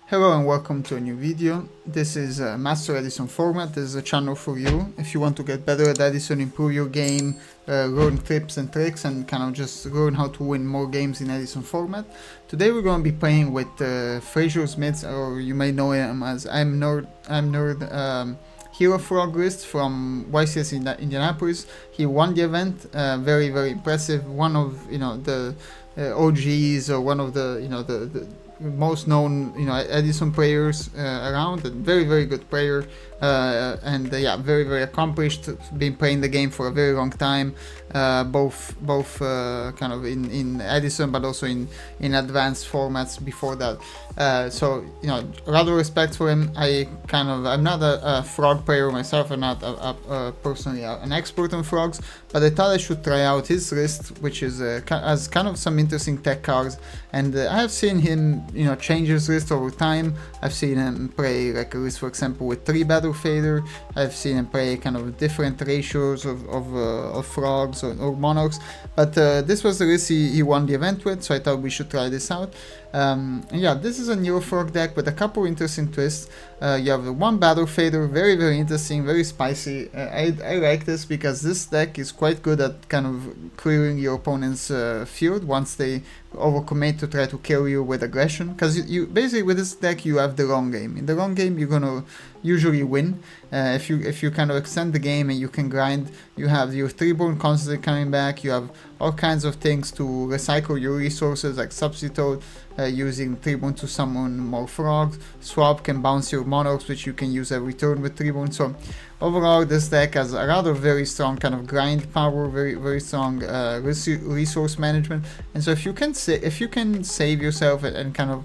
Hello and welcome to a new video. This is Master Edison Format. This is a channel for you if you want to get better at Edison, improve your game, learn tips and tricks, and kind of just learn how to win more games in Edison Format. Today we're going to be playing with Frazier Smith, or you may know him as I'm Nerd Hero Frog list from YCS Indianapolis. He won the event, very impressive. One of the OGs, or one of the the most known Edison players around, and very good player, and yeah, very accomplished, been playing the game for a very long time, both kind of in Edison but also in advanced formats before that, so a lot of respect for him. I'm not a frog player myself. I'm not personally an expert on frogs, but I thought I should try out his list, which is has kind of some interesting tech cards, and I have seen him change his list over time. I've seen him play like a list, for example, with 3 Battle Fader. I've seen him play kind of different ratios of frogs or monarchs, but this was the list he won the event with, so I thought we should try this out. Yeah, this is a Neo Frog deck with a couple interesting twists. You have one Battle Fader, very interesting, very spicy. I like this because this deck is quite good at kind of clearing your opponent's field once they overcommit to try to kill you with aggression. Because you basically, with this deck, you have the long game. In the long game, you're gonna usually win if you kind of extend the game and you can grind. You have your Treeborn constantly coming back. You have all kinds of things to recycle your resources, like Substitute, using Treeborn to summon more frogs. Swap can bounce your monarchs, which you can use every turn with Treeborn. So overall, this deck has a rather very strong kind of grind power, very strong resource management. And so if you can save yourself and kind of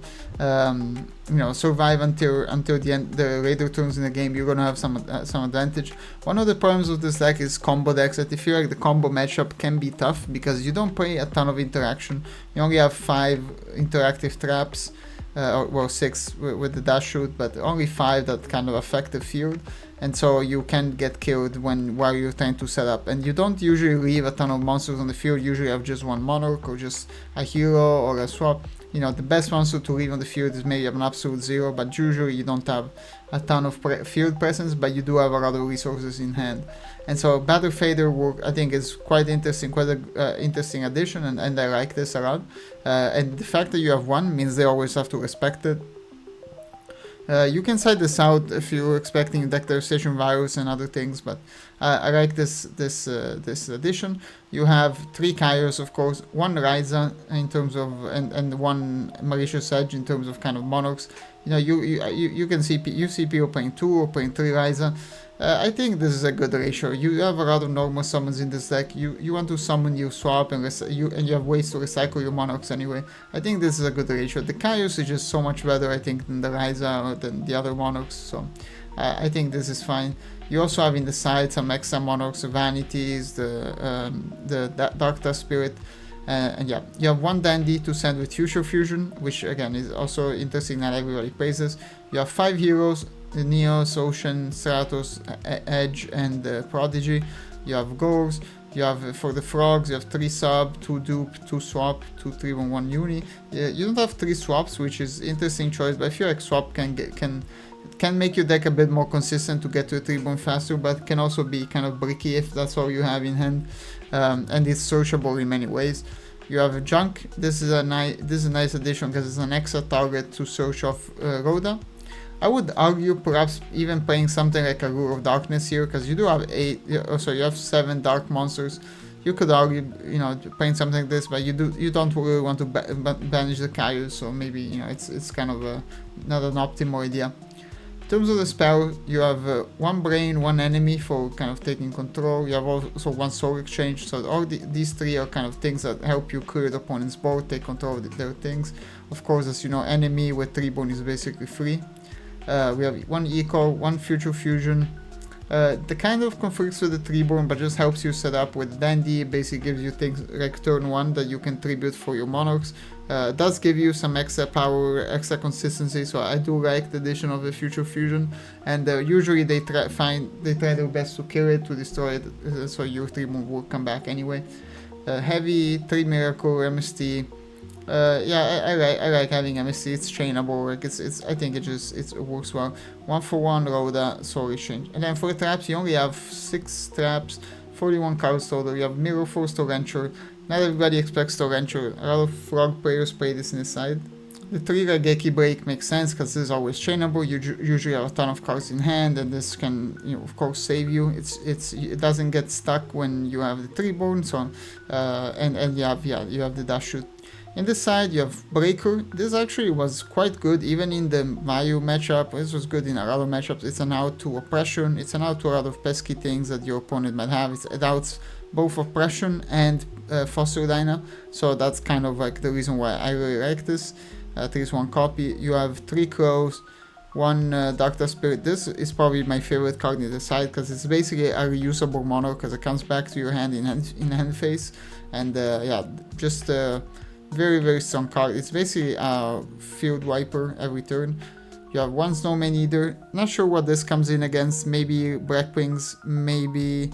survive until the end, the later turns in the game, you're gonna have some advantage. One of the problems with this deck is combo decks. That I feel like the combo matchup can be tough because you don't play a ton of interaction. You only have 5 interactive traps, well 6 with the dash shoot, but only 5 that kind of affect the field, and so you can get killed while you're trying to set up. And you don't usually leave a ton of monsters on the field. Usually you have just one monarch or just a hero or a swap. The best monster to leave on the field is maybe an absolute 0, but usually you don't have a ton of field presence, but you do have a lot of resources in hand. And so Battle Fader work, I think, is quite interesting, quite an interesting addition, and I like this a lot. And the fact that you have one means they always have to respect it. You can side this out if you're expecting Declaration Virus and other things, but I like this addition. You have 3 Kairos, of course, 1 Ryza in terms of, and 1 Malicious Edge in terms of kind of monarchs. You can see people playing 2 or playing 3 Ryza. I think this is a good ratio. You have a lot of normal summons in this deck. You want to summon, you swap, and you have ways to recycle your monarchs anyway. I think this is a good ratio. The Kairos is just so much better, I think, than the Ryza or than the other monarchs. So I think this is fine. You also have in the side some extra monarchs, Vanities, the Dark Dust Spirit. And yeah, you have 1 Dandy to send with Future Fusion, which again is also interesting, not everybody plays this. You have 5 heroes, the Neos, Ocean, Stratos, Edge, and Prodigy. You have Gores. You have, for the frogs, you have 3 sub, 2 dupe, 2 swap, 2 3 1 uni. You don't have 3 swaps, which is interesting choice, but I feel like swap can make your deck a bit more consistent to get to a Treeborn faster, but can also be kind of bricky if that's all you have in hand. And it's searchable in many ways. You have a Junk. This is a nice addition because it's an extra target to search off Rhoda. I would argue perhaps even playing something like a Lure of Darkness here, because you do have you have 7 dark monsters. You could argue, playing something like this, but you don't really want to banish the Kairos, so maybe it's kind of not an optimal idea. In terms of the spell, you have 1 Brain, 1 Enemy for kind of taking control. You have also 1 Soul Exchange, so all these 3 are kind of things that help you clear the opponent's board, take control of their things. Of course, as you know, Enemy with Treeborn is basically free. We have 1 Eco, 1 Future Fusion. The kind of conflicts with the Treeborn, but just helps you set up with Dandy. Basically gives you things like turn 1 that you can tribute for your monarchs. Does give you some extra power, extra consistency, so I do like the addition of the Future Fusion. And usually they try their best to kill it, to destroy it, so your Treeborn will come back anyway. Heavy, 3 Miracle, MST. Yeah, I like having MSC. It's trainable. Like I think it works well. 1/1 Rhoda Soul Exchange. And then for traps, you only have 6 traps, 41 cards total. You have Mirror Force Torrential. Not everybody expects Torrential. A lot of Frog players play this in the side. The 3 Raigeki Break makes sense because this is always trainable. You usually have a ton of cards in hand, and this can, of course, save you. It doesn't get stuck when you have the Treeborn. So, and you have the Dash Shoot. In this side, you have Breaker. This actually was quite good, even in the Mayu matchup. This was good in a lot of matchups. It's an out to Oppression. It's an out to a lot of pesky things that your opponent might have. It outs both Oppression and Foster Dyna. So that's kind of like the reason why I really like this. 3-1 copy. You have 3 Crows, 1 Doctor Spirit. This is probably my favorite card in the side because it's basically a reusable Monarch because it comes back to your hand in hand phase. And yeah, just very, very strong card. It's basically a field wiper every turn. You have 1 Snowman Eater. Not sure what this comes in against. Maybe Blackwings. Maybe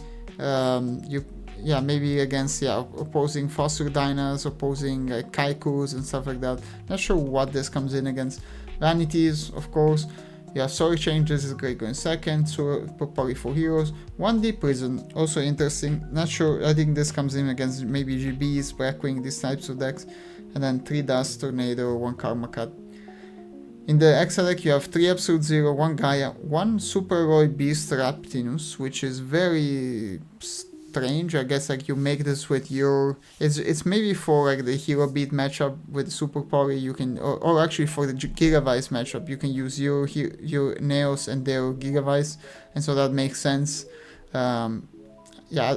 maybe against opposing Foster Dynas, opposing Kaikus and stuff like that. Not sure what this comes in against. Vanities, of course. Yeah, Soul Exchange, this is great going second. So probably for heroes. 1D Prison, also interesting. Not sure. I think this comes in against maybe GBs, Blackwing, these types of decks. And then 3 Dust Tornado, 1 Karma Cut. In the Exile deck, you have 3 Absolute Zero, 1 Gaia, 1 Super Roy Beast Raptinus, which is very strange. I guess like you make this with your, it's maybe for like the hero beat matchup with Super Poly. You can, or actually for the Gigavice matchup, you can use your Neos and their Gigavice, and so that makes sense. Yeah,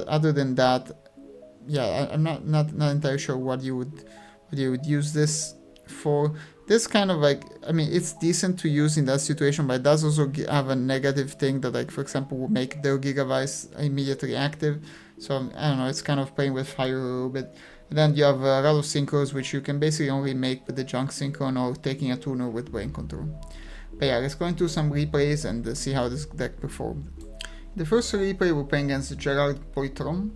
other than that, yeah, I'm not entirely sure what you would use this for. This kind of like, I mean, it's decent to use in that situation, but it does also have a negative thing that, like, for example, would make their Gigavice immediately active. So I don't know, it's kind of playing with fire a little bit. And then you have a lot of synchros, which you can basically only make with the junk synchron or taking a tuner with brain control. But yeah, let's go into some replays and see how this deck performed. The first replay we're playing against Gerard Poitron.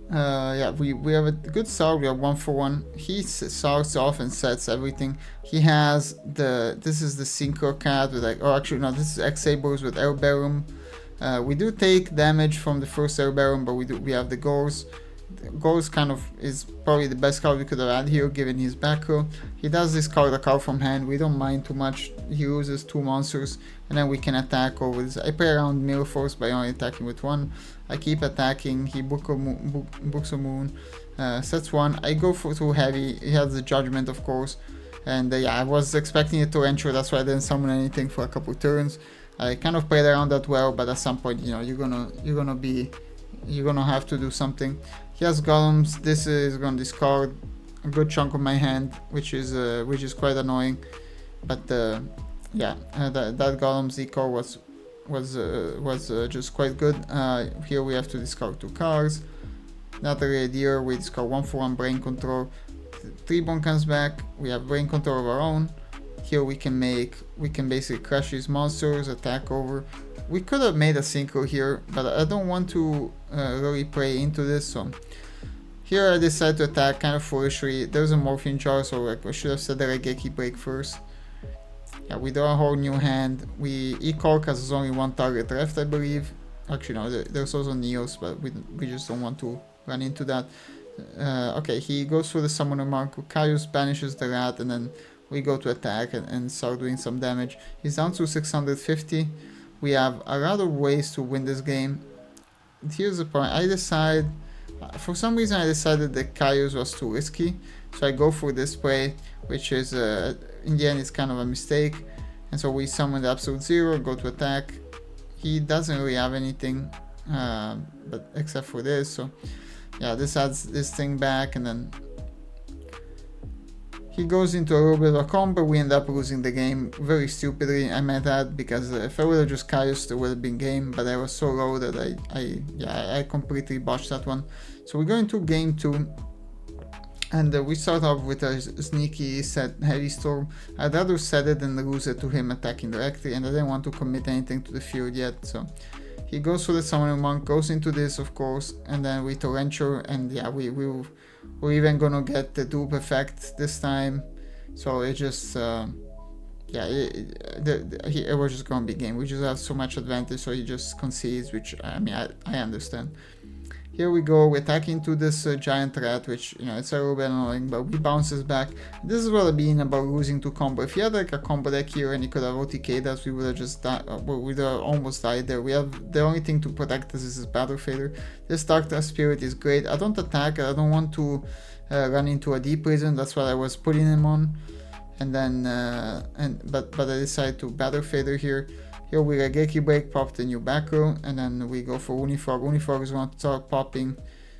Yeah, we have a good start. We have 1/1. He starts off and sets everything. He has this is the Synchro Cat with like, oh actually no, this is X-Sabers with Air Barum. We do take damage from the first Air Barum, but we have the Gores. Gores kind of is probably the best card we could have had here given his back row. He does discard a card from hand. We don't mind too much. He uses 2 monsters and then we can attack over this. I play around Mirror Force by only attacking with 1. I keep attacking. He books a moon, sets 1. I go for too heavy. He has the Judgment, of course, and yeah, I was expecting it to enter. That's why I didn't summon anything for a couple turns. I kind of played around that well, but at some point, you know, you're gonna have to do something. He has Golems. This is gonna discard a good chunk of my hand, which is quite annoying. But yeah, that Golem's eco was just quite good. Here we have to discard 2 cards. Not a great idea. We discard 1/1 brain control. Treeborn comes back. We have brain control of our own. Here we can basically crush these monsters, attack over. We could have made a synchro here, but I don't want to really play into this. So here I decided to attack kind of foolishly. There's a Morphine Jar, so like I should have said that I Raigeki Break first. Yeah, we draw a whole new hand. We E-Core because there's only 1 target left, I believe. Actually, no, there's also Neos, but we just don't want to run into that. Okay, he goes for the Summoner Mark. Caius banishes the rat, and then we go to attack and start doing some damage. He's down to 650. We have a lot of ways to win this game. Here's the point. For some reason I decided that Caius was too risky. So I go for this play, which is, in the end, it's kind of a mistake. And so we summon the Absolute Zero, go to attack. He doesn't really have anything, but except for this. So yeah, this adds this thing back, and then he goes into a little bit of a combo. We end up losing the game very stupidly, I might add, because if I would have just Caius, there would have been game, but I was so low that I completely botched that one. So we go into game 2, and we start off with a sneaky set Heavy Storm. I'd rather set it than lose it to him attacking directly, and I didn't want to commit anything to the field yet, so He goes for the Summoning Monk, goes into this, of course, and then we Torrential, and yeah, we're even gonna get the dupe effect this time. So it just, yeah, it was just gonna be game. We just have so much advantage, so he just concedes, which, I mean, I understand. Here we go, we attack into this giant rat, which, you know, it's a little bit annoying, but we bounces back. This is what I mean about losing to combo. If he had like a combo deck here and he could have OTK'd us, we would have just died, we would have almost died there. We have, the only thing to protect us is this Battle Fader. This Dark Spirit is great. I don't attack, I don't want to run into a Deep Prison, that's what I was putting him on. And then, but I decided to Battle Fader here. Here we Regeki Break, pop the new back row, and then we go for Unifrog. Unifrog is going to start popping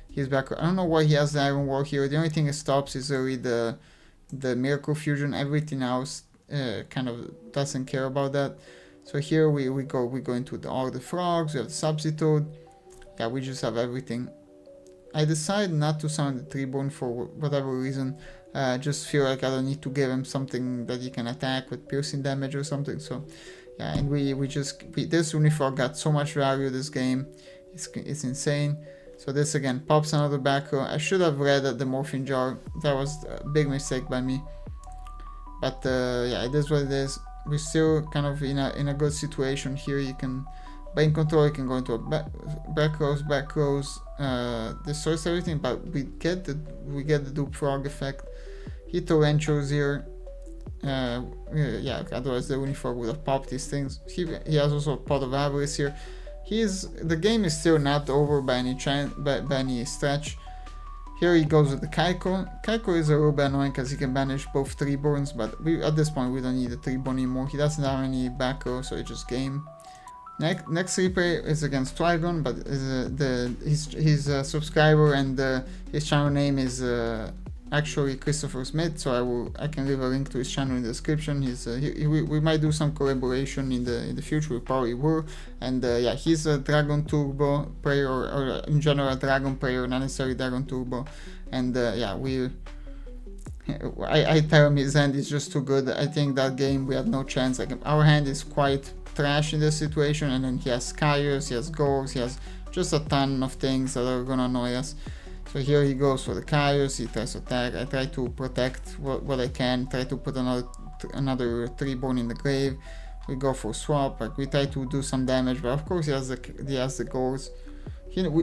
his back row. I don't know why he has the Iron War here. The only thing it stops is really the Miracle Fusion. Everything else kind of doesn't care about that. So here we go into all the frogs, we have the Substitute. Yeah, we just have everything. I decided not to summon the Treeborn for whatever reason. Just feel like I don't need to give him something that he can attack with piercing damage or something. So yeah, and this Unifrog got so much value this game. It's insane. So this again pops another back row. I should have read the Morphine Jar. That was a big mistake by me. But yeah, it is what it is. We're still kind of in a good situation here. You can Brain Control, you can go into a back rows, destroys everything, but we get the Dupe Frog effect. He Torrentials here. Yeah, otherwise the Unifrog would have popped these things. He has also a Pot of Avarice here. The game is still not over by any stretch. Here he goes with the Kaiko. Kaiko is a little bit annoying because he can banish both Treeborns, but at this point we don't need a Treeborn anymore. He doesn't have any back row, so it's just game. Next replay is against Trigon, but his subscriber and his channel name is actually Kristofer Smith, so I can leave a link to his channel in the description. We might do some collaboration in the future. We probably will. And yeah, he's a Dragon Turbo player, or in general a Dragon player, not necessarily Dragon Turbo. And yeah, I tell him his hand is just too good. I think that game we had no chance. Like, our hand is quite trash in this situation, and then he has Kaios, he has Gorgs, he has just a ton of things that are gonna annoy us. So here he goes for the Kaios, he tries to attack. I try to protect what I can, try to put another Treeborn in the grave. We go for swap, like we try to do some damage, but of course he has the Gorgs.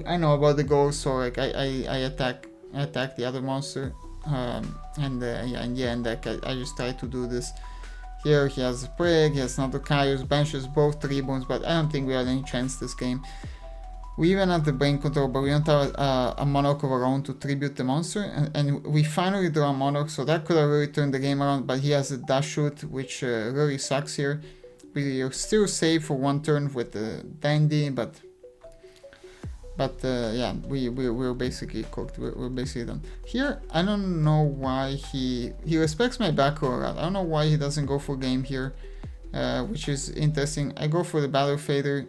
I know about the Gorgs, so like I attack the other monster, and yeah, in the end like, I just try to do this. Here he has a Plague, he has another Kaios, benches both Treeborns, but I don't think we had any chance this game. We even have the Brain Control, but we don't have a Monarch of our own to tribute the monster, and we finally draw a Monarch, so that could have really turned the game around, but he has a Dash Shoot, which really sucks here. We are still safe for one turn with the Dandy, but yeah, we're basically cooked. We're basically done. Here, I don't know why he respects my back row a lot. I don't know why he doesn't go for game here, which is interesting. I go for the Battle Fader.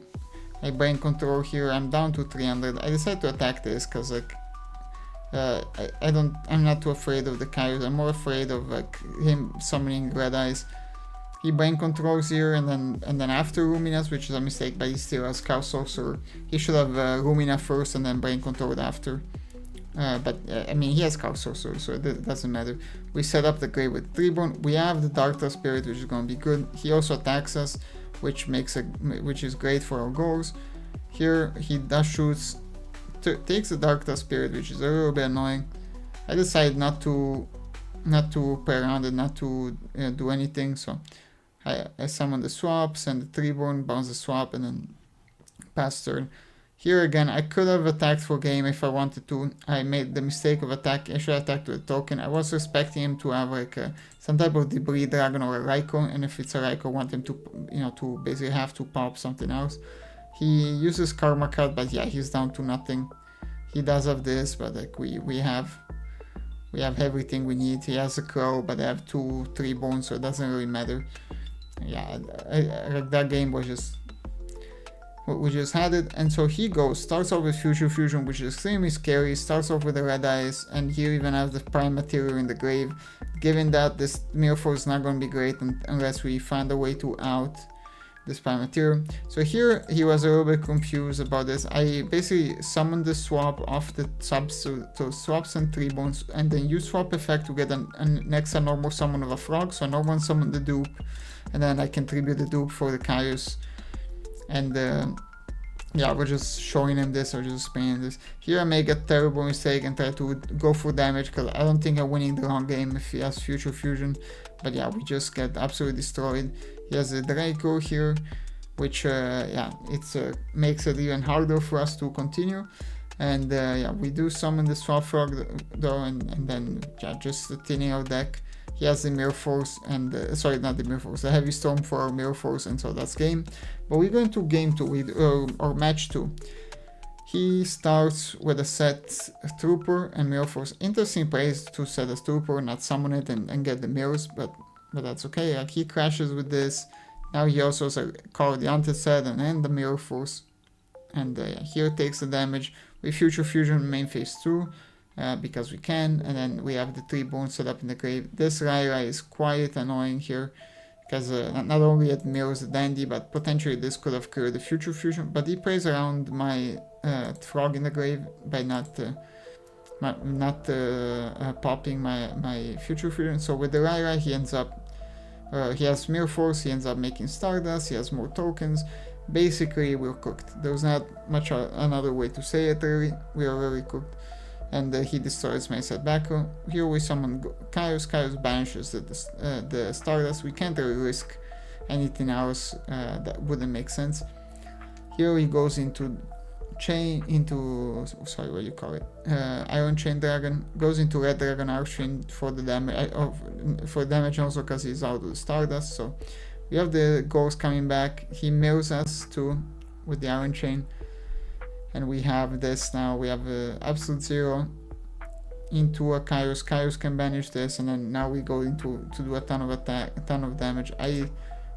I Brain Control here. I'm down to 300. I decided to attack this because like I'm not too afraid of the Kaios. I'm more afraid of like him summoning Red Eyes. He Brain Controls here, and then after Luminas, which is a mistake, but he still has Chaos Sorcerer. He should have Lumina first and then Brain Controlled after. But I mean, he has Chaos Sorcerer, so it doesn't matter. We set up the grave with Treeborn. We have the Dark Spirit, which is going to be good. He also attacks us, which is great for our goals. Here he Dash Shoots, takes the Dark Spirit, which is a little bit annoying. I decided not to play around and not to do anything, so I summon the swap, send the Treeborn, bounce the swap, and then pass turn. Here again, I could have attacked for game if I wanted to. I made the mistake of attack. I should have attacked with a token. I was expecting him to have like some type of Debris Dragon or a Raikou, and if it's a Raikou, I want him to, to basically have to pop something else. He uses Karma Card, but yeah, he's down to nothing. He does have this, but like we have everything we need. He has a Crow, but I have 2 Treeborn, so it doesn't really matter. Yeah, like that game was just, we just had it. And so he starts off with Future Fusion, which is extremely scary. Starts off with the Red Eyes, and here even have the Prime Material in the grave. Given that this Mirror Force is not going to be great unless we find a way to out this material. So here he was a little bit confused about this. I basically summoned the swap off the subs to swaps and Treeborns, and then use swap effect to get an extra normal summon of a frog. So normal summon the dupe, and then I can tribute the dupe for the Kaios. And yeah, we're just showing him this or just explaining this. Here I make a terrible mistake and try to go for damage because I don't think I'm winning the long game if he has Future Fusion. But yeah, we just get absolutely destroyed. He has a Draco here, which yeah, it makes it even harder for us to continue. And yeah, we do summon the Swap Frog though, and then yeah, just the thinning out deck. He has the Mirror Force and sorry, not the Mirror Force, the Heavy Storm for our Mirror Force, and so that's game. But we go into game 2 with or match 2. He starts with a set Trooper and Mirror Force. Interesting place to set a Trooper, not summon it and get the mirrors, but that's okay. Like, he crashes with this. Now he also has a card the Haunted set and then the Mirror Force. And here takes the damage with Future Fusion main phase 2 because we can. And then we have the Treeborn set up in the grave. This Raira is quite annoying here because not only it mirrors the Dandy, but potentially this could have cleared the Future Fusion. But he plays around my frog in the grave by not popping my Future Fusion. So with the Raira, he ends up he has Mirror Force, he ends up making Stardust, he has more tokens. Basically, we're cooked. There's not much another way to say it, really. We are really cooked. And he destroys my set Baku. Here we summon Kaios. Kaios banishes the Stardust. We can't really risk anything else that wouldn't make sense. Here he goes into sorry, what do you call it? Iron Chain Dragon. Goes into Red Dragon Archfiend for the damage, for damage also because he's out of the Stardust. So we have the Ghost coming back. He mirrors us too with the Iron Chain. And we have this now. We have Absolute Zero into a Kaios. Kaios can banish this, and then now we go into to do a ton of damage. I'm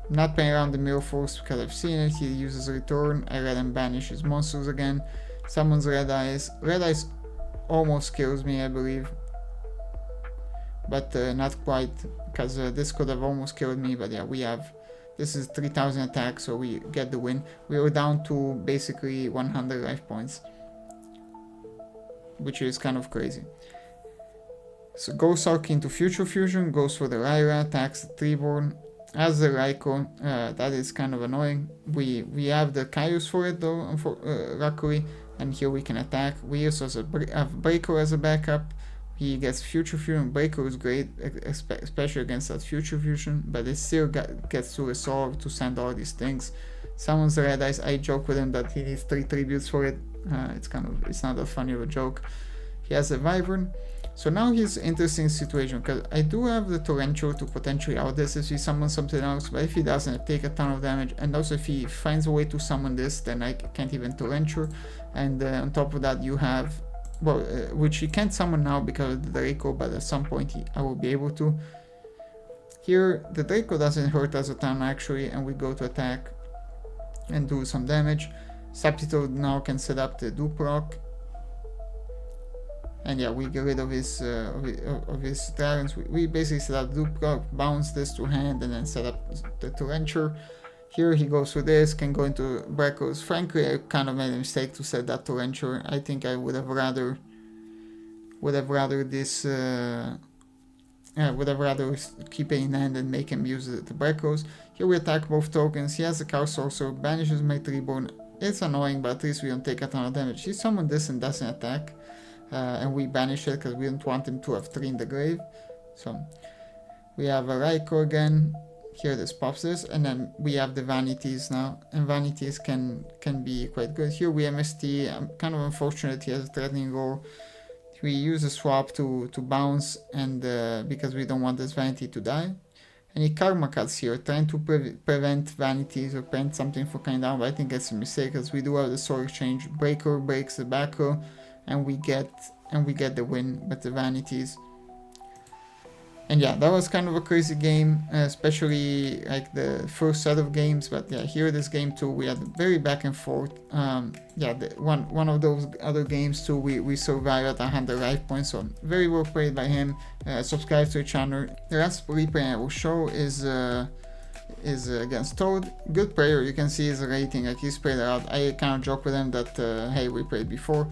not playing around the Mirror Force because I've seen it. He uses Return. I let him banish his monsters again. Summons Red Eyes. Red Eyes almost kills me, I believe, but not quite, because this could have almost killed me. But yeah, we have. This is 3000 attack, so we get the win. We are down to basically 100 life points, which is kind of crazy. So goes Arc into Future Fusion, goes for the Raira, attacks the Treeborn, as the Raikou. That is kind of annoying. We have the Kaios for it though, luckily, and here we can attack. We also have Breaker as a backup. He gets Future Fusion. Breaker is great, especially against that Future Fusion, but it still gets to resolve to send all these things. Summons Red Eyes. I joke with him that he needs 3 tributes for it. It's not that funny of a joke. He has a Wyvern. So now he's an interesting situation, because I do have the Torrential to potentially out this if he summons something else, but if he doesn't, I take a ton of damage. And also if he finds a way to summon this, then I can't even Torrential. And on top of that, you have, well, which he can't summon now because of the Draco, but at some point I will be able to. Here the Draco doesn't hurt us a ton actually, and we go to attack and do some damage. Subtitude now can set up the Dupe Rock, and yeah, we get rid of his dragons. We basically set up Dupe Rock, bounce this to hand, and then set up the Torrential. Here he goes for this, can go into Breckles. Frankly, I kind of made a mistake to set that Torrential. I think I would have rather this would have rather keep it in hand and make him use the Breckles. Here we attack both tokens. He has the Chaos Sorcerer, banishes my Treeborn. It's annoying, but at least we don't take a ton of damage. He summoned this and doesn't attack, and we banish it because we don't want him to have 3 in the grave. So we have a Raikou again. Here this pops this, and then we have the Vanities now, and Vanities can be quite good. Here we MST. I'm kind of unfortunate he has a Threatening Roar. We use a swap to bounce, and because we don't want this Vanity to die. And he Karma Cuts here, trying to prevent Vanities or prevent something from coming down, but I think that's a mistake because we do have the Sword Exchange. Breaker breaks the back row, and we get the win with the Vanities. And yeah, that was kind of a crazy game, especially like the first set of games. But yeah, here this game too, we had very back and forth. Yeah, one of those other games too, we survived at 100 life points. So very well played by him. Subscribe to the channel. The last replay I will show is is against Toad. Good player, you can see his rating, like he's played a lot. I kind of joke with him that, hey, we played before.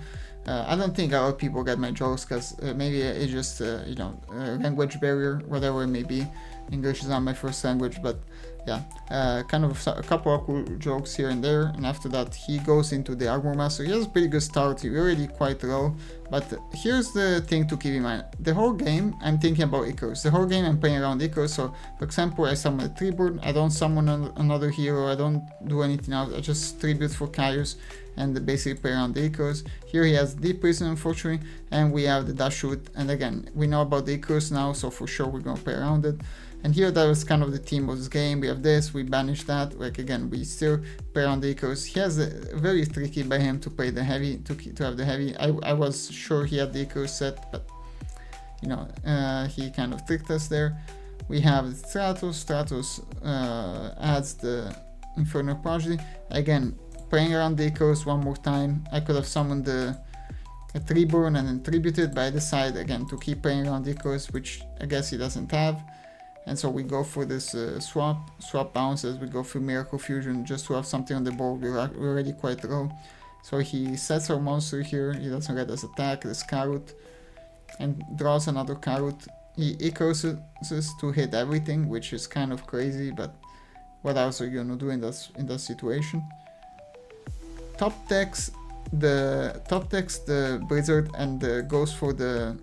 I don't think a lot of people get my jokes because maybe it's just, you know, language barrier, whatever it may be. English is not my first language, but yeah, kind of a couple of cool jokes here and there. And after that, he goes into the Armor Master. He has a pretty good start. He's already quite low. But here's the thing to keep in mind. The whole game, I'm thinking about Icarus. The whole game, I'm playing around Icarus. So, for example, I summon a Treeborn. I don't summon another hero. I don't do anything else. I just tribute for Caius and basically play around the Icarus. Here he has Deep Prison, unfortunately. And we have the Dash Shoot. And again, we know about the Icarus now. So, for sure, we're going to play around it. And here that was kind of the theme of this game. We have this, we banish that. Like again, we still play on the Icarus. He has a very tricky by him to play the heavy, to have the heavy. I was sure he had the Icarus set, but you know, he kind of tricked us there. We have Stratos. Stratos adds the Infernal Prodigy. Again, playing around the Icarus one more time. I could have summoned a Treeborn and then tributed, but I decided again to keep playing around the Icarus, which I guess he doesn't have. And so we go for this swap bounces, we go for Miracle Fusion just to have something on the board. We're already quite low. So he sets our monster here, he doesn't let us attack, this Carrot, and draws another Carrot. He Icaruses to hit everything, which is kind of crazy, but what else are you gonna do in that situation? Top decks the Blizzard and goes for the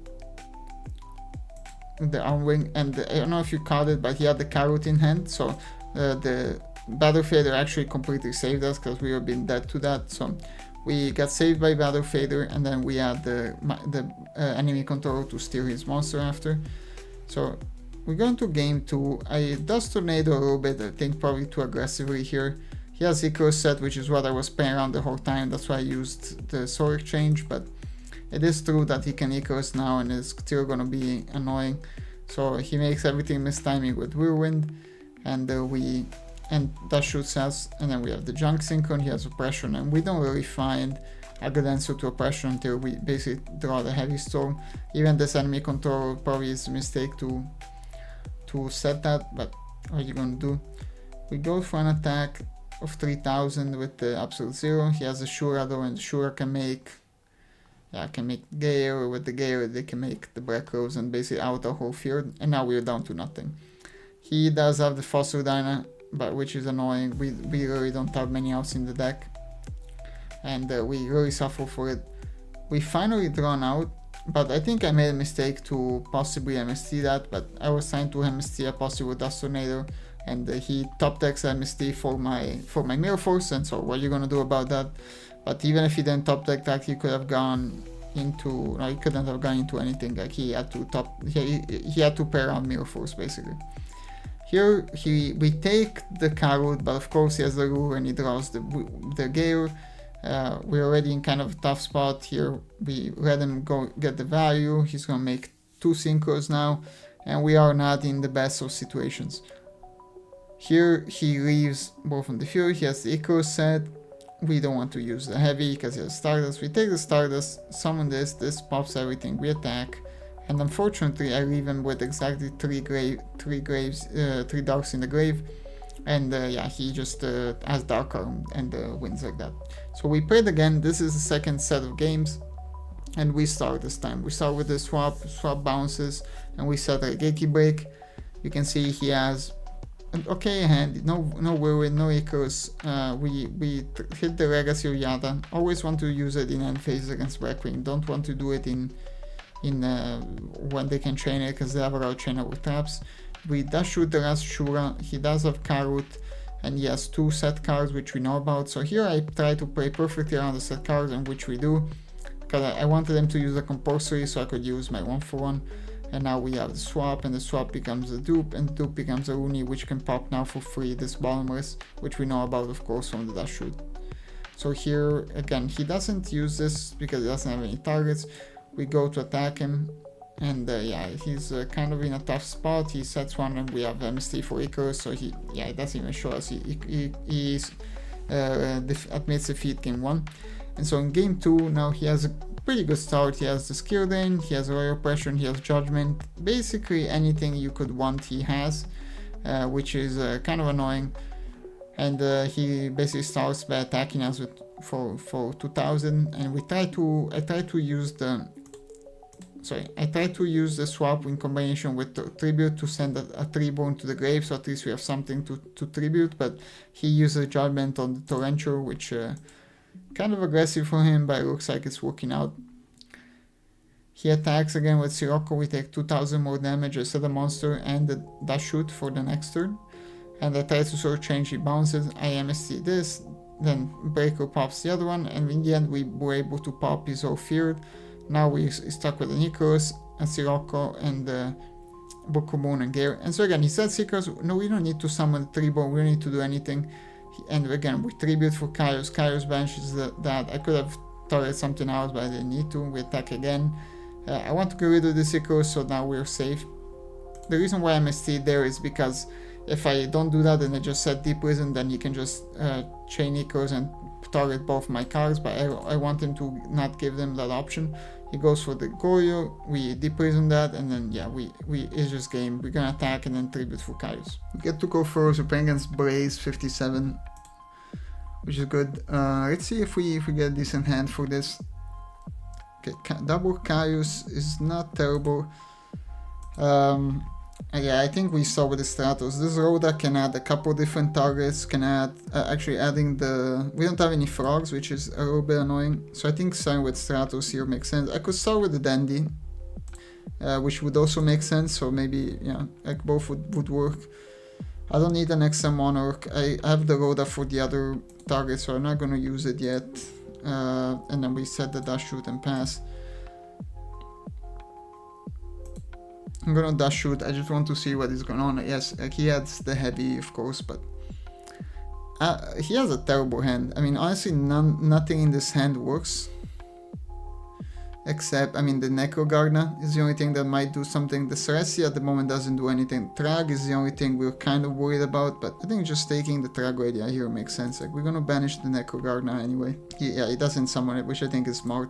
Armwing, and I don't know if you caught it, but he had the Carrot in hand, so the Battle Fader actually completely saved us because we were being dead to that. So we got saved by Battle Fader, and then we had the enemy controller to steal his monster after. So we're going to game 2. I does Tornado a little bit, I think probably too aggressively here. He has Icarus set, which is what I was playing around the whole time, that's why I used the Soul Exchange, but it is true that he can Icarus now and it's still gonna be annoying. So he makes everything mistiming with Whirlwind, and that shoots us, and then we have the Junk Synchron, he has Oppression, and we don't really find a good answer to Oppression until we basically draw the Heavy Storm. Even this enemy control probably is a mistake to set that, but what are you gonna do? We go for an attack of 3000 with the Absolute Zero. He has a Shura though, and Shura can make Gale. With the Gale they can make the Black Rose and basically out our whole field, and now we're down to nothing. He does have the Fossil Dyna, but which is annoying. We really don't have many outs in the deck, and we really suffer for it. We finally drawn out, but I think I made a mistake to possibly MST that, but I was trying to MST a possible Dust Tornado, and he top decks MST for my Mirror Force, and so what are you gonna do about that? But even if he didn't top deck that, he could have gone into, no, he couldn't have gone into anything. Like he had to pair around Mirror Force basically. Here we take the Carrot, but of course he has the Lure and he draws the Gale. We're already in kind of a tough spot here. We let him go get the value. He's gonna make 2 Synchros now, and we are not in the best of situations. Here he leaves both on the field. He has the Icarus set. We don't want to use the heavy because he has Stardust. We take the Stardust, summon this pops everything, we attack, and unfortunately I leave him with exactly 3 Darks in the grave, and yeah, he just has Dark Arm and wins like that. So we played again. This is the second set of games, and we start this time. We start with the swap bounces, and we set a Geeky Break. You can see he has an okay hand, no Whirlwind, no Icarus. We hit the Legacy of Yada. Always want to use it in end phases against Blackwing. Don't want to do it in when they can train it, because they have a lot of train with traps. We dash shoot the last Shura. He does have Carrot, and he has 2 set cards which we know about. So here I try to play perfectly around the set cards, and which we do, because I wanted them to use a compulsory so I could use my 1-for-1. And now we have the swap, and the swap becomes a dupe, and the dupe becomes a Uni, which can pop now for free, this Bottomless, which we know about of course from the dash shoot. So here again he doesn't use this because he doesn't have any targets. We go to attack him, and yeah, he's kind of in a tough spot. He sets 1, and we have MST for Icarus, so he doesn't even show us. He admits defeat game 1. And so in game 2 now he has a pretty good start. He has the Skill Drain, he has Royal Oppression, he has Judgment, basically anything you could want he has. which is kind of annoying. And he basically starts by attacking us with for 2000, and I try to use the swap in combination with the tribute to send a Treeborn to the grave, so at least we have something to tribute. But he uses Judgment on the Torrential, which kind of aggressive for him, but it looks like it's working out. He attacks again with Sirocco. We take 2000 more damage, a set a monster and the dash shoot for the next turn. And I try to sort of change, he bounces, I MST this, then Breaker pops the other one, and in the end we were able to pop his all feared. Now we're stuck with the Nikos, and Sirocco, and Book of Moon and Gale. And so again, he said Seekers, no, we don't need to summon the Treeborn, we don't need to do anything. And again, we tribute for Kairos. Kairos banishes that. I could have targeted something else, but I didn't need to. We attack again. I want to get rid of the Seekers, so now we're safe. The reason why I MST there is because if I don't do that and I just set Deep Prison, then he can just chain Echoes and target both my cards, but I want him to not give them that option. He goes for the YuGiOh, we Deep Prison that, and then yeah, it's just game. We're gonna attack and then tribute for Kairos. We get to go first, we're playing against Blaze 57, which is good. Let's see if we get a decent hand for this. Okay, double Kairos is not terrible. Yeah, I think we saw with the Stratos. This Rhoda can add a couple different targets, can add, actually adding the... We don't have any frogs, which is a little bit annoying. So I think starting with Stratos here makes sense. I could start with the Dandy, which would also make sense. So maybe, yeah, like both would work. I don't need an extra Monarch. I have the Rhoda for the other target, so I'm not going to use it yet. And then we set the dash, shoot, and pass. I'm gonna dash shoot. I just want to see what is going on. Yes, he has the heavy, of course, but he has a terrible hand. I mean, honestly, nothing in this hand works. Except, I mean, the Necrogardener is the only thing that might do something. The Ceresia at the moment doesn't do anything. Trag is the only thing we're kind of worried about, but I think just taking the Trag idea here makes sense. Like, we're gonna banish the Necrogardener anyway. He doesn't summon it, which I think is smart.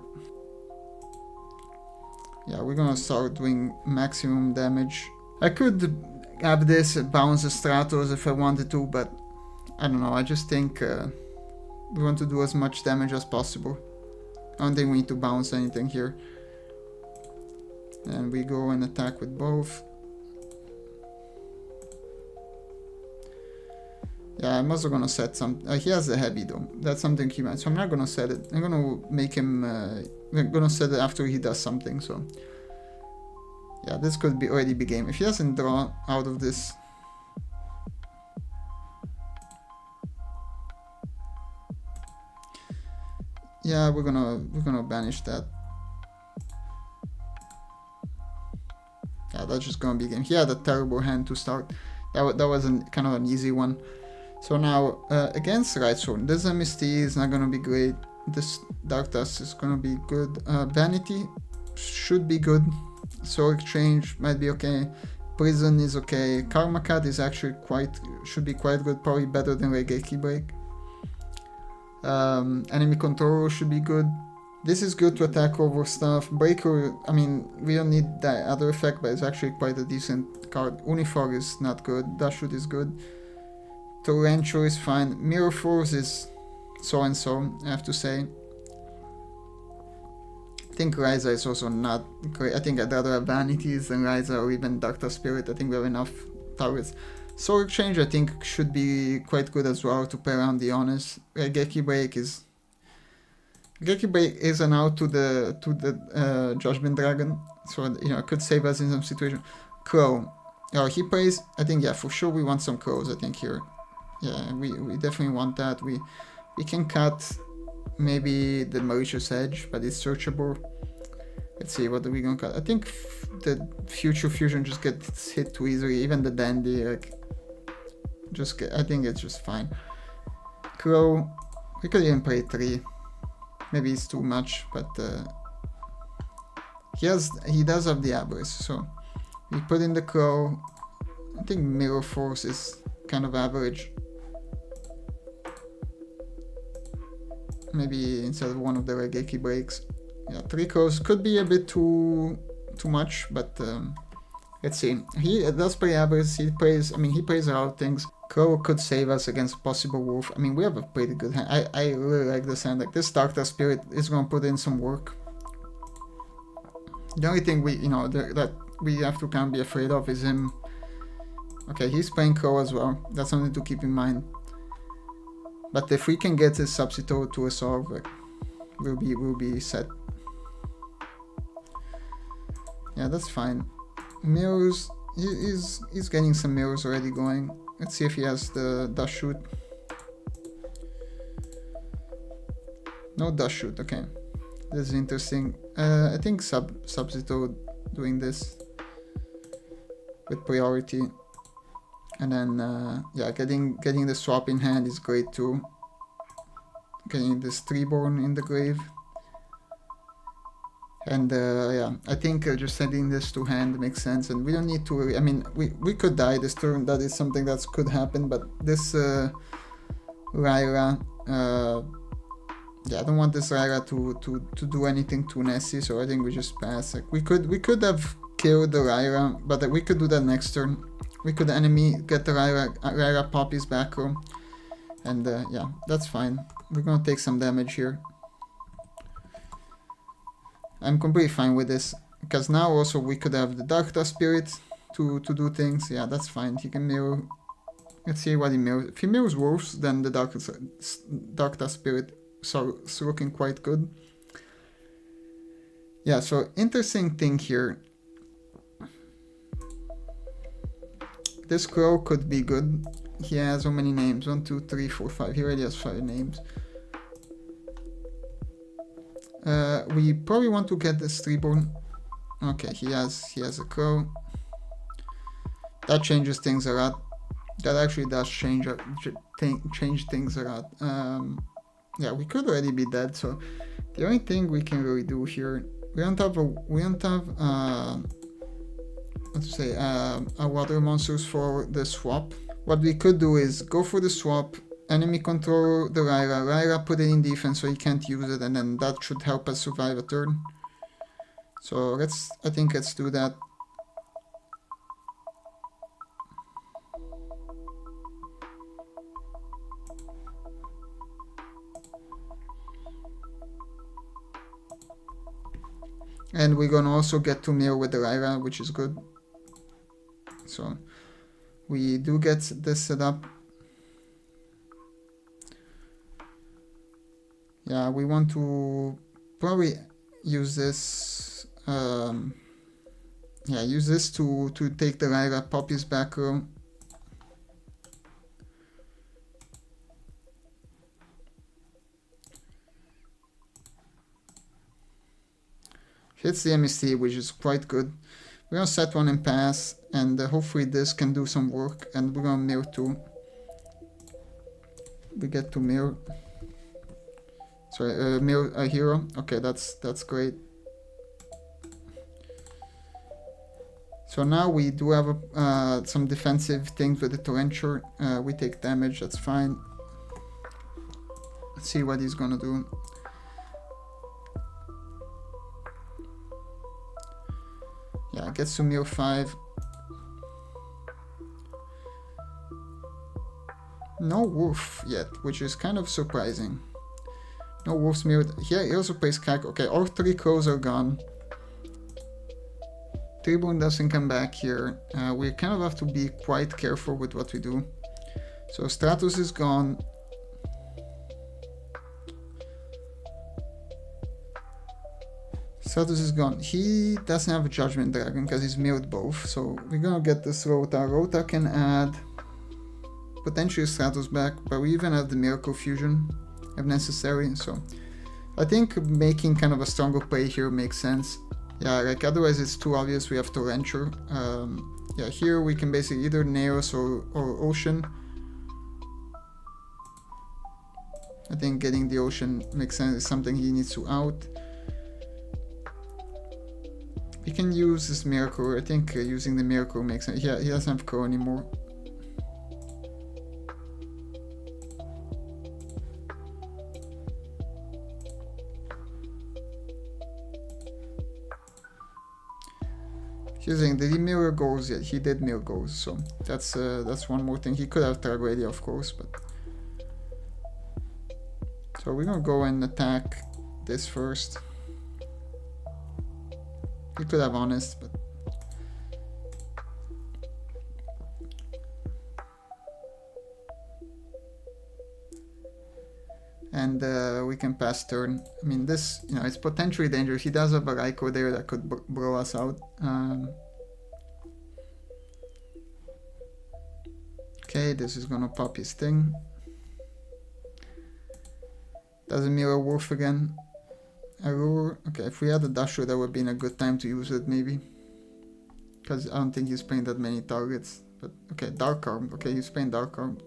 Yeah, we're gonna start doing maximum damage. I could have this bounce the Stratos if I wanted to, but I don't know. I just think we want to do as much damage as possible. I don't think we need to bounce anything here. And we go and attack with both. Yeah, I'm also gonna set some... he has a heavy though. That's something he might... So I'm not gonna set it. I'm gonna make him... I'm gonna set it after he does something, so... Yeah, this could be already be game. If he doesn't draw out of this... Yeah, we're gonna banish that. Yeah, that's just gonna be game. He had a terrible hand to start. That was kind of an easy one. So now, against Lightsworn, this MST is not gonna be great. This Dark Dust is gonna be good. Vanity should be good. Soul Exchange might be okay. Prison is okay. Karma Cut is actually should be quite good. Probably better than Regeki Break. Enemy Control should be good. This is good to attack over stuff. Breaker, I mean, we don't need that other effect, but it's actually quite a decent card. Unifog is not good. Dash Shoot is good. Torrential is fine. Mirror Force is so and so, I have to say. I think Ryza is also not great. I think I'd rather have Vanities than Ryza or even Dark Spirit. I think we have enough targets. Soul Exchange I think should be quite good as well to play around the Honest. Regeki Break is an out to the Judgment Dragon, so you know it could save us in some situation. Crow. He plays, I think, yeah, for sure we want some crows, I think, here. Yeah, we definitely want that. We can cut maybe the Malicious Edge, but it's searchable. Let's see, what are we gonna cut? I think the Future Fusion just gets hit too easily, even the Dandy, like, I think it's just fine. Crow, we could even play 3. Maybe it's too much, but he does have the Abyss, so we put in the Crow. I think Mirror Force is kind of average. Maybe instead of one of the Regeki Breaks. Yeah, 3 Crows could be a bit too much, but Let's see. He does play average. He plays. I mean, he plays a lot of things. Crow could save us against possible wolf. I mean, we have a pretty good hand. I really like this hand. Like this Darkness Spirit is gonna put in some work. The only thing we, that we have to kind of be afraid of is him. Okay, he's playing Crow as well. That's something to keep in mind. But if we can get his Substitute to a solve, like, we'll be set. Yeah, that's fine. Mirrors, he's getting some mirrors already going. Let's see if he has the dash shoot. No dash shoot. Okay, this is interesting. I think Substitute doing this with priority, and then yeah, getting the swap in hand is great too. Getting this Treeborn in the grave. And yeah, I think just sending this to hand makes sense, and we don't need to. I mean, we could die this turn. That is something that could happen. But this Lyra, yeah, I don't want this Lyra to do anything too nasty. So I think we just pass. Like we could have killed the Lyra, but we could do that next turn. We could enemy get the Lyra pop his back row, and yeah, that's fine. We're gonna take some damage here. I'm completely fine with this, because now also we could have the Darkness Spirit to do things. Yeah, that's fine. He can mirror. Let's see what he mirrors. If he mirrors wolves, then the Darkness Spirit is looking quite good. Yeah, so interesting thing here. This Crow could be good. He has how many names? 1, 2, 3, 4, 5. He already has 5 names. We probably want to get this Treeborn. Okay, he has a Crow. That changes things a lot. That actually does change things a lot. Yeah, we could already be dead. So the only thing we can really do here, we don't have what to say, water monsters for the swap. What we could do is go for the swap. Enemy control the Lyra, put it in defense so he can't use it, and then that should help us survive a turn. So I think let's do that. And we're gonna also get to mirror with the Lyra, which is good. So we do get this set up. Yeah, we want to probably use this. Yeah, use this to take the Lyra, pop his back row. Hits the MST, which is quite good. We're gonna set one and pass, and hopefully this can do some work. And we're gonna mirror too. We get to mirror. Sorry, mirror a hero. Okay, that's great. So now we do have some defensive things with the Torrential. We take damage, that's fine. Let's see what he's gonna do. Yeah, gets to mirror 5. No wolf yet, which is kind of surprising. No wolves mirrored. Here he also plays Cack. Okay, all 3 crows are gone. Treeborn doesn't come back here. We kind of have to be quite careful with what we do. So Stratos is gone. Stratos is gone. He doesn't have a Judgment Dragon because he's mirrored both. So we're gonna get this Rota. Rota can add potentially Stratos back, but we even have the Miracle Fusion if necessary. So I think making kind of a stronger play here makes sense. Yeah, like otherwise it's too obvious we have Torrential. Yeah, here we can basically either Neos or Ocean. I think getting the Ocean makes sense. It's something he needs to out. We can use this Miracle. I think using the Miracle makes sense. Yeah, he doesn't have Crow anymore. Using, did he mirror goals? Yeah, he did mirror goals, so that's one more thing. He could have Tragedia, of course, but so we're gonna go and attack this first. He could have Honest, but and we can pass turn. I mean, this, you know, it's potentially dangerous. He does have a Raikou there that could blow us out. Okay, this is gonna pop his thing. Doesn't mirror Wolf again. Allure. Okay, if we had a Dasher, that would have been a good time to use it, maybe. Because I don't think he's playing that many targets. But okay, Dark Arm. Okay, he's playing Dark Arm.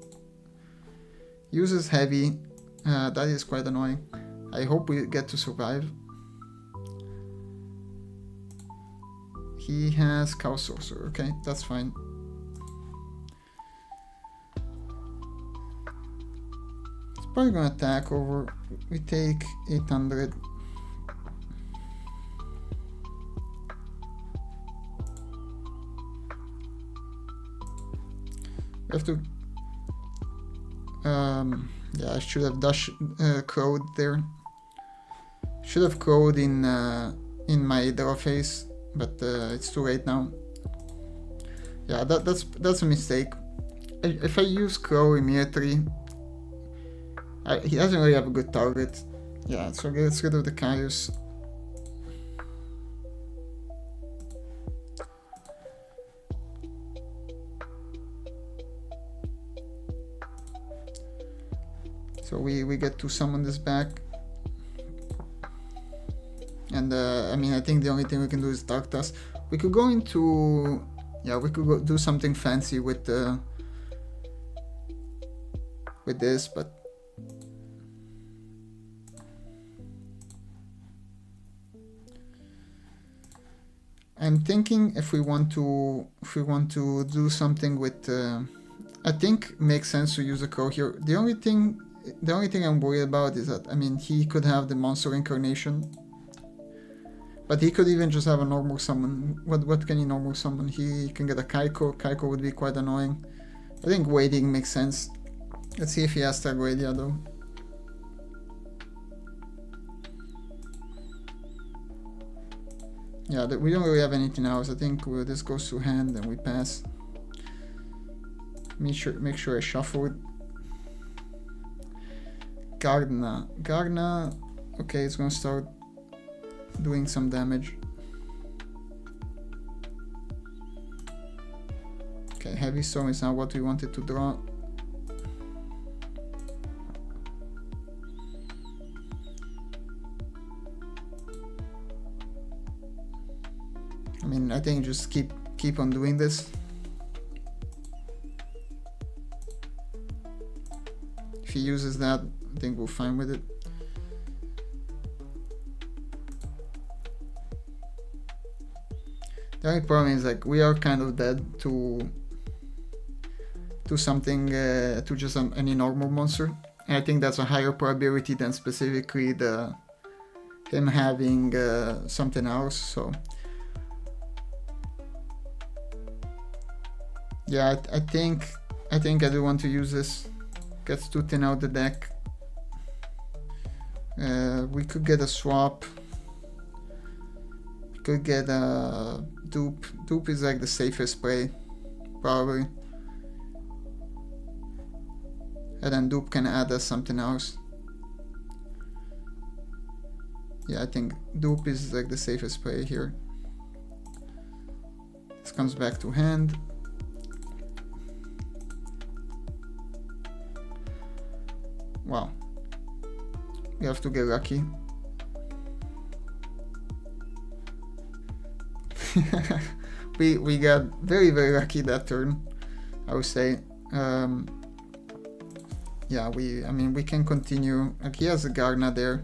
Uses Heavy. That is quite annoying. I hope we get to survive. He has Chaos Sorcerer. Okay, that's fine. It's probably gonna attack over. We take 800. We have to. Yeah, I should have crowed there. Should have crowed in my draw phase, but it's too late now. Yeah, that's a mistake. If I use crow immediately, he doesn't really have a good target. Yeah, so let's rid of the Caius. So we get to summon this back. And I mean, I think the only thing we can do is Dark Tusk. We could go into... Yeah, we could go do something fancy with this, but... I'm thinking if we want to do something with... I think makes sense to use a crow here. The only thing I'm worried about is that, I mean, he could have the monster incarnation, but he could even just have a normal summon. What can he normal summon? He can get a Kaiko. Kaiko would be quite annoying. I think waiting makes sense. Let's see if he has Tragedia though. Yeah, we don't really have anything else. I think this goes to hand and we pass. Make sure I shuffle it. Gardener. Okay, it's gonna start doing some damage. Okay, Heavy Storm is not what we wanted to draw. I mean, I think just keep on doing this. If he uses that, I think we're fine with it. The only problem is, like, we are kind of dead to something, to just any normal monster. And I think that's a higher probability than specifically him having something else. So yeah, I think I do want to use this. Gets to thin out the deck. We could get a swap. We could get a dupe. Dupe is like the safest play, probably. And then dupe can add us something else. Yeah, I think dupe is like the safest play here. This comes back to hand. Wow. We have to get lucky. we got very lucky that turn, I would say. Yeah, I mean we can continue. Like, he has a Gardener there,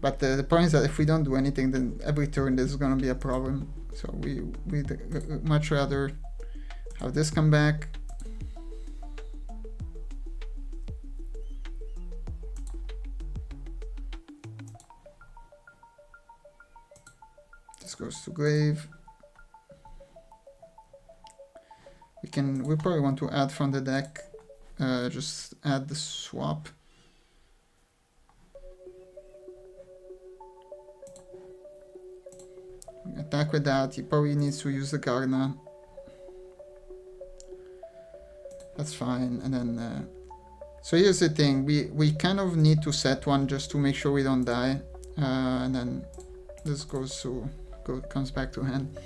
but the point is that if we don't do anything, then every turn this is gonna be a problem. So we'd much rather have this come back. This goes to grave. we probably want to add from the deck, just add the swap. Attack with that. He probably needs to use the Garna. That's fine. And then so here's the thing, we kind of need to set one just to make sure we don't die, and then this comes back to hand.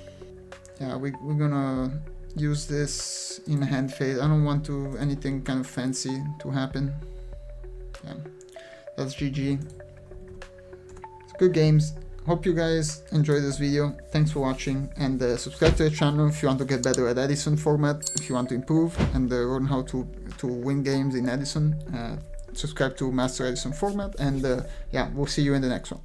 Yeah, we're gonna use this in hand phase. I don't want anything kind of fancy to happen. Yeah, that's GG. It's good games. Hope you guys enjoyed this video. Thanks for watching, and subscribe to the channel if you want to get better at Edison format, if you want to improve and learn how to win games in Edison. Subscribe to Master Edison format, and yeah, we'll see you in the next one.